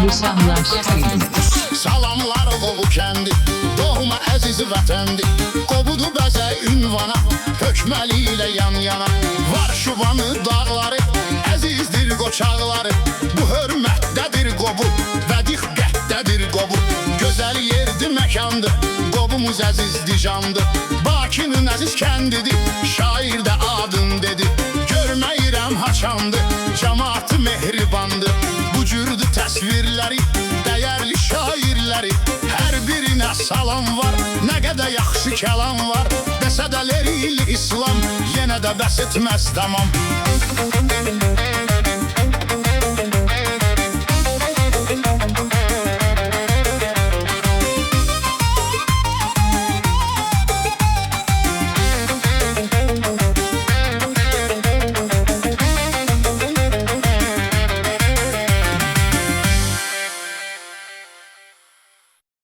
Yaşamlar Film. Salamlar Qobu kəndi, doğma əziz vətəndi. Qobudu bəzə ünvana, hökməli ilə yan-yana. Var Şubanı dağları, əzizdir qoçaqları. Bu hörmətdədir Qobu, və diqqətdədir Qobu. Gözəl yerdir, məkandır, Qobumuz əzizdir, candır. Bakının əziz kəndidir, şair də adın dedi. Görməyirəm haçandır, cəmaatı mehribandır. Bu cürdü təsvirləri, dəyərli şairləri. Hər birinə salam var, nə qədər yaxşı kəlam var. Desə də lerili İslam, yenə də bəs etməz tamam.